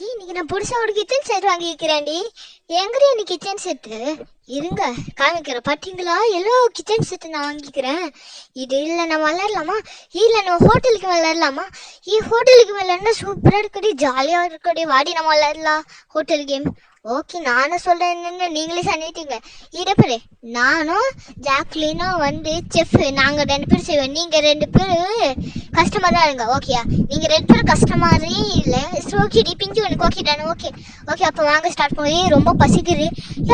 இன்னைக்கு நான் புதுசா ஒரு கிச்சன் செட் வாங்கிக்கிறேன்டி. எங்கடி நீ கிச்சன் செட்டு? இருங்க காமிக்கிறேன். பாத்தீங்களா, எல்லா கிச்சன் செட்டு நான் வாங்கிக்கிறேன். இது இல்லை நம்ம விளையாடலாமா? இல்லை நம்ம ஹோட்டலுக்கு விளையாடலாமா? ஹோட்டலுக்கு விளையாடுனா சூப்பராக இருக்கடி, ஜாலியாக இருக்கடி. வாடி நம்ம விளையாடலாம் ஹோட்டல் கேம். ஓகே, நானும் சொல்றேன்னு நீங்களே சொன்னிட்டீங்க. இடப்பரு நானும் ஜாக்லினும் செஃப். நாங்க 2 பேரும் செய்வோம், நீங்க 2 பேரும் கஸ்டமரா இருங்க. ஓகேயா? நீங்க 2 பேரும் கஸ்டமரே இல்ல. ஓகேடி பிங்கி உனக்கு ஓகே தானே? ஓகே ஓகே, அப்ப வாங்க ஸ்டார்ட் பண்ணுவோம். ரொம்ப பசிக்குது.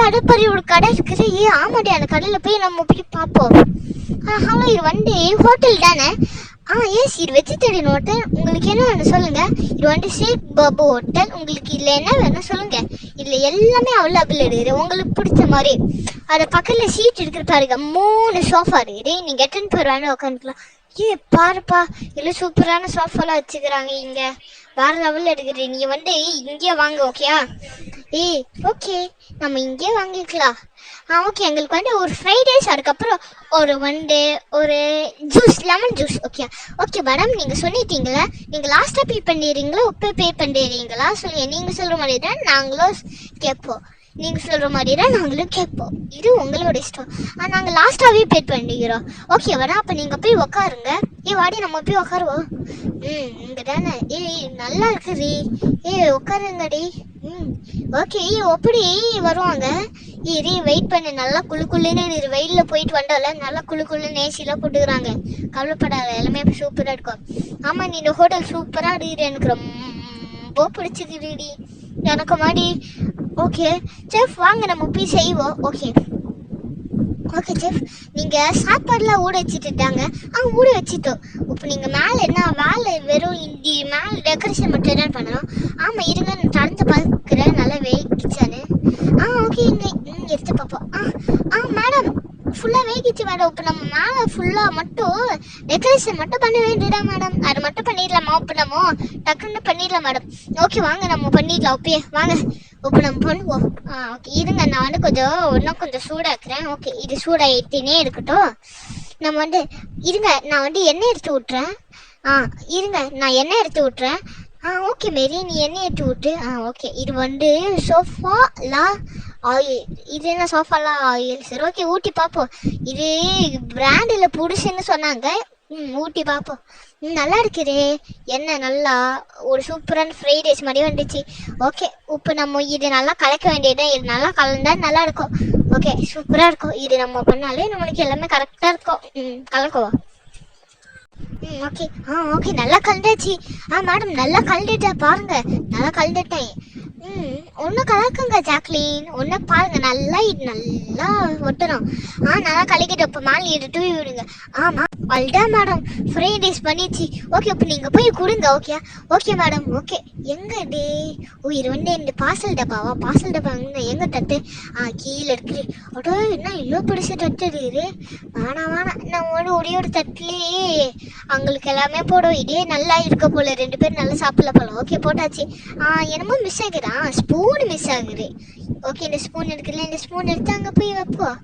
அடுப்பறி ஒரு கடை இருக்குது. ஆமாடி, அந்த கடையில போய் நம்ம போய் பார்ப்போம். ஹலோ, இது ஹோட்டல் தானே? எஸ், இது வெஜிடேரியன் ஹோட்டல். உங்களுக்கு என்ன வேணும் சொல்லுங்க. இது ஷேக் பாபு ஹோட்டல். உங்களுக்கு இதுல என்ன வேணும் சொல்லுங்க. இதுல எல்லாமே அவைலபிள் இருக்குது, உங்களுக்கு பிடிச்ச மாதிரி. அது பக்கத்துல சீட் இருக்கிற பாருங்க, 3 சோஃபா இருக்குது. நீங்க எத்தனை பேர் வேணும் உட்காந்துக்கலாம். பாருப்பா, இல்லை சூப்பரான சோஃபாலாம் வச்சுக்கிறாங்க இங்க. வேற லெவலில் எடுக்குது. நீங்க இங்கே வாங்க. ஓகேயா? ஓகே, நம்ம இங்கே வாங்கிக்கலாம். ஓகே, எங்களுக்கு ஒரு ஃப்ரைட் ரைஸ், அதுக்கப்புறம் ஒரு juice, lemon juice. Okay okay madam, நீங்கள் சொல்லிட்டீங்களா? நீங்கள் லாஸ்ட்டாக பே பண்ணிடுறீங்களா இப்போ பே பண்ணிடுறீங்களா? சொல்லி நீங்கள் சொல்கிற மாதிரி தான் நாங்களும் கேட்போம். நீங்கள் சொல்கிற மாதிரி தான் நாங்களும் கேட்போம். இது உங்களோட இஷ்டம். நாங்கள் லாஸ்ட்டாகவே பே பண்ணிக்கிறோம். ஓகே வரா, அப்போ நீங்கள் போய் உக்காருங்க. வாடி நம்ம போய் உக்காருவோம். இங்கே தானே? நல்லா இருக்குது. உட்காருங்கடி. ஓகே, எப்படி வருவாங்க? வெயிட் பண்ணு. நல்லா குளுன்னு வெயிலில் போயிட்டு வந்தால நல்லா குளுன்னு ஏசிலாம் போட்டுக்கிறாங்க. கவலைப்படாத, எல்லாமே சூப்பராக இருக்கும். ஆமாம், நீ இந்த ஹோட்டல் சூப்பராக இருக்குது. எனக்கு ரொம்ப பிடிச்சிக்கிடுடி எனக்கு மாதிரி. ஓகே செஃப், வாங்க நம்ம போய் செய்வோம். ஓகே ஓகே செஃப், நீங்கள் சாப்பாடுலாம் ஊட வச்சுட்டுட்டாங்க. ஊட வச்சுட்டோம். இப்போ நீங்கள் மேலே என்ன வேலை? வெறும் இந்த மேலே டெக்கரேஷன் மட்டும் தான் பண்ணணும். ஆமாம், இருங்க நான் திறந்து பார்க்குறேன். நல்லா வேகிச்சானு. ஓகே, இங்கே எடுத்து பார்ப்போம். மேடம் ஃபுல்லாக வேகிச்சு மேடம். இப்போ நம்ம மேலே ஃபுல்லாக மட்டும் டெக்கரேஷன் மட்டும் பண்ண வேண்டியதா மேடம்? அது மட்டும் பண்ணிடலாமா? இப்போ நம்ம டக்குன்னு பண்ணிடலாம் மேடம். ஓகே வாங்க, நம்ம பண்ணிடலாம். ஓகே வாங்க, இப்போ நம்ம பண்ணுவோம். ஓகே இருங்க, நான் இன்னும் கொஞ்சம் சூடாக்குறேன். ஓகே, இது சூடாகிட்டே இருக்கட்டும். நம்ம இருங்க, நான் எண்ணெய் எடுத்து விட்றேன். இருங்க, நான் எண்ணெய் எடுத்து விட்றேன். ஓகே மேரி, நீ எண்ணெய் எடுத்து விட்டு. ஓகே, இது சோஃபாலா ஆயில். இது என்ன சோஃபாலா ஆயில்? சரி ஓகே, ஊட்டி பார்ப்போம். இது பிராண்டில் புடிச்சுன்னு சொன்னாங்க. ஊட்டி பார்ப்போம். நல்லா இருக்குது. என்ன நல்லா ஒரு சூப்பரான ஃப்ரைட் ரைஸ் மாதிரி வந்துச்சு. ஓகே, இப்போ நம்ம இது நல்லா கலக்க வேண்டியது. இது நல்லா கலந்தா நல்லா இருக்கும். ஓகே, சூப்பராக இருக்கும். இது நம்ம பண்ணாலே நம்மளுக்கு எல்லாமே கரெக்டாக இருக்கும். கலக்குவோம். ஓகே ஓகே, நல்லா கலந்தாச்சு. மேடம் நல்லா கலந்துட்டா பாருங்க, நல்லா கலந்துட்டேன். ஒன்றும் கலக்குங்க ஜாக்லின், ஒன்று பாருங்க. நல்லா இது நல்லா ஒட்டணும். நல்லா கலக்கிட்டு இப்போ மேலே இது தூவி விடுங்க. ஆமாம், அல்டா மேடம் ஃப்ரைட் ரைஸ் பண்ணிச்சு. ஓகே, இப்போ நீங்கள் போய் கொடுங்க. Okay okay madam. ஓகே, எங்கே டே? இது இந்த பார்சல் டப்பாவா? பார்சல் டப்பா எங்கே தட்டு? கீழே இருக்குது. அடோ, என்ன இவ்வளோ பிடிச்ச தட்டு இருக்குது? வேணாம், நான் ஒரே ஒரு தட்டுலேயே அவங்களுக்கு எல்லாமே போடும். இதே நல்லா இருக்க போல, 2 பேரும் நல்லா சாப்பிடல போல. ஓகே போட்டாச்சு. என்னமோ மிஸ் ஆகுது. ஸ்பூன் மிஸ் ஆகுது. ஓகே, இந்த ஸ்பூன் இருக்குல்ல, இந்த ஸ்பூன் எடுத்து அங்கே போய் வைப்போம்.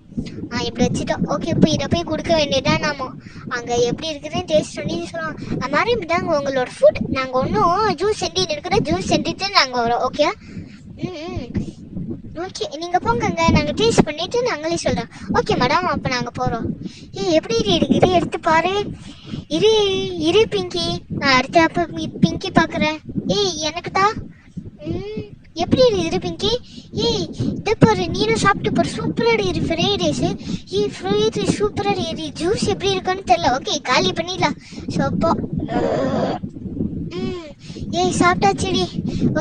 இப்படி வச்சுட்டோம். ஓகே, இப்போ இதை போய் கொடுக்க வேண்டியதான். நாம அங்கே எப்படி இருக்குதுன்னு டேஸ்ட் பண்ணி சொல்லுவோம். அது மாதிரி தாங்க உங்களோட ஃபுட். நாங்கள் ஒன்றும் ஜூஸ் செஞ்சுட்டு இருக்கிறோம், ஜூஸ் செஞ்சுட்டு நாங்கள் வரோம். ஓகே ஓகே, நீங்கள் போங்கங்க, நாங்கள் டேஸ்ட் பண்ணிவிட்டு நாங்களே சொல்கிறோம். ஓகே மேடம், அப்போ நாங்கள் போகிறோம். எப்படி இருக்குது? எடுத்து பாரு. இரு பிங்கி, நான் அடுத்த அப்போ பிங்கி பார்க்குறேன். எனக்கு தான். எப்படி இருக்குது பிங்கி? இதை பாரு, நீனும் சாப்பிட்டு பாரு. சூப்பராக இருக்குது ஃப்ரைட் ரைஸு. ஃப்ரைட் ரைஸ் சூப்பராக இருக்குது. ஜூஸ் எப்படி இருக்குன்னு தெரியல. ஓகே, காலி பண்ணிடலாம். சோப்போ சாப்பிட்டாச்சுடி.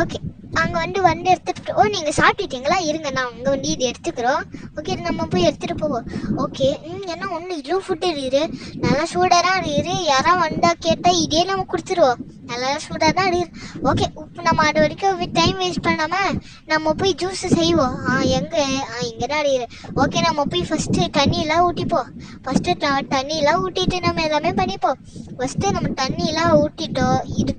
ஓகே, அங்கே எடுத்துகிட்டு. நீங்கள் சாப்பிட்டுட்டீங்களா? இருங்க, நான் அங்கே இது எடுத்துக்கிறோம். ஓகே, நம்ம போய் எடுத்துகிட்டு போவோம். ஓகே ஏன்னா ஒன்று இவ்வளோ ஃபுட்டு இருக்குது, நல்லா சூடாக இருக்குது. யாராவது வந்தால் கேட்டால் இதே நம்ம கொடுத்துருவோம். நல்லா சூடாக தான் இருக்குது. ஓகே, இப்போ நம்ம அது வரைக்கும் டைம் வேஸ்ட் பண்ணாமல் நம்ம போய் ஜூஸ் செய்வோம். எங்கே? இங்கே தான் இருக்குது. ஓகே, நம்ம போய் ஃபஸ்ட்டு தண்ணியெல்லாம் ஊட்டிப்போம். தண்ணியெல்லாம் ஊட்டிட்டு நம்ம எல்லாமே பண்ணிப்போம். ஃபஸ்ட்டு நம்ம தண்ணியெல்லாம் ஊட்டிட்டோம். இது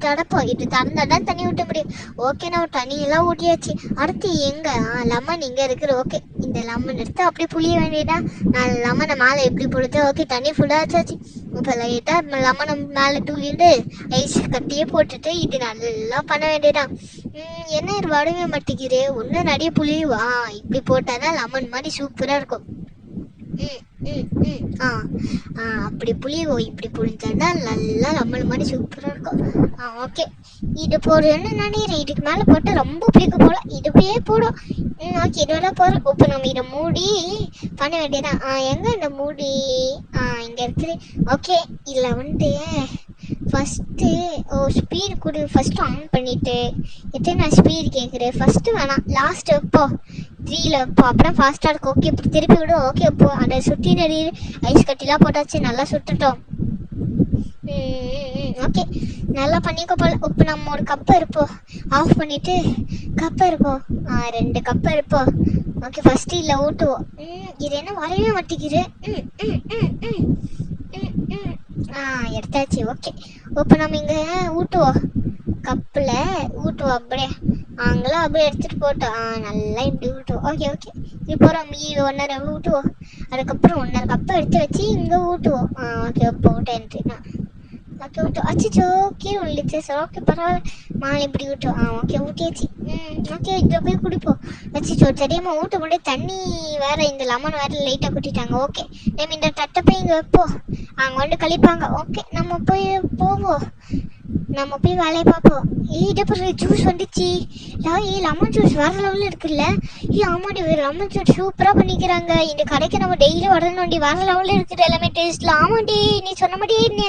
திறந்தால் தான் தண்ணி ஊட்ட முடியும். ஓகே, நம்ம தண்ணியெல்லாம் ஊட்டியாச்சு. அடுத்து எங்கே? லெமன் இங்கே இருக்குது. ஓகே, இந்த லெமன் எடுத்து அப்படியே புளிய வேண்டியதான். நான் லெமனை மேலே எப்படி போடுது? ஓகே, தண்ணி ஃபுல்லாக ஆச்சாச்சு. இப்போ லைட்டாக லெமனை மேலே தூக்கிட்டு ஐஸ் கட்டியே போட்டுட்டு இது நல்லா பண்ண வேண்டியதான். என்ன இது வடவே மாட்டேங்கிறே ஒன்று நிறைய புளியுவா இப்படி போட்டாதான் லெமன் மாதிரி சூப்பராக இருக்கும். ஆ ஆ அப்படி புளியோ இப்படி புளிஞ்சாண்டா நல்லா லெமன் மாதிரி சூப்பராக இருக்கும். ஓகே இது போடுறேன்னு நினைக்கிறேன். இதுக்கு மேலே போட்டால் ரொம்ப பிடிக்கும் போல. இதுவே போடும். ஓகே இதோட போகிறோம். இப்போ நம்ம இதை மூடி பண்ண வேண்டியதான். எங்கே இந்த மூடி இங்கே இருக்குது. ஓகே இதில் வந்துட்டு ஃபஸ்ட்டு ஸ்பீடு கொடு. ஃபஸ்ட்டு ஆன் பண்ணிவிட்டு எத்தனை ஸ்பீடு கேட்குறேன். ஃபஸ்ட்டு வேணாம் லாஸ்ட்டு வைப்போ 3ல் வைப்போ அப்புறம் ஃபாஸ்ட்டாக இருக்கும். ஓகே இப்போ திருப்பி விடும். ஓகே இப்போ அந்த சுற்றி நிறைய ஐஸ் கட்டிலாம் போட்டாச்சு நல்லா சுட்டுட்டோம். ஓகே நல்லா பண்ணிக்க போல. இப்போ நம்ம ஒரு கப்பை இருப்போம் ஆஃப் பண்ணிவிட்டு கப்பை இருப்போம் 2 கப்பை இருப்போம். ஓகே ஃபஸ்ட்டு இல்லை ஊட்டுவோம். இது என்ன வரவே மாட்டேங்குது. எடுத்தாச்சு. ஓகே இப்போ நம்ம இங்கே ஊட்டுவோம் கப்பில் ஊட்டுவோம் அப்படியே அங்கெல்லாம் அப்படியே எடுத்துகிட்டு போட்டோம். நல்லா இப்படி ஊட்டுவோம். ஓகே ஓகே இப்போ மீ 1.5 ஊட்டுவோம். அதுக்கப்புறம் 1.5 கப்பை எடுத்து வச்சு இங்கே ஊட்டுவோம். ஓகே இப்போ ஊட்டேன்ட்டு ஓகே ஊட்டும். அச்சிச்சோ கீழே விழுந்துச்சு. சார் ஓகே பரவாயில்ல மாலை இப்படி ஊட்டும். ஓகே ஊட்டியாச்சு. ஓகே இதில் போய் குடிப்போம். அச்சிச்சோ தெரியாமல் ஊட்ட முடியாது. தண்ணி வேறு இந்த லெமன் வேறு லைட்டாக குட்டிட்டாங்க. ஓகே நம்ம இந்த தட்டை போய் இங்கே வைப்போம். அங்கே வந்து கழிப்பாங்க. ஓகே நம்ம போய் போவோம். நம்ம போய் வேலையை பார்ப்போம். இதை பிறகு ஜூஸ் வந்துச்சு. லெமன் ஜூஸ் வேற லெவலில் இருக்குல்ல. ஆமாடி லெமன் ஜூஸ் சூப்பராக பண்ணிக்கிறாங்க. இந்த கடைக்கு நம்ம டெய்லி வரணும். வேற லெவலில் இருக்குது எல்லாமே டேஸ்ட்டில். ஆமாடி நீ சொன்ன மாதிரி நீ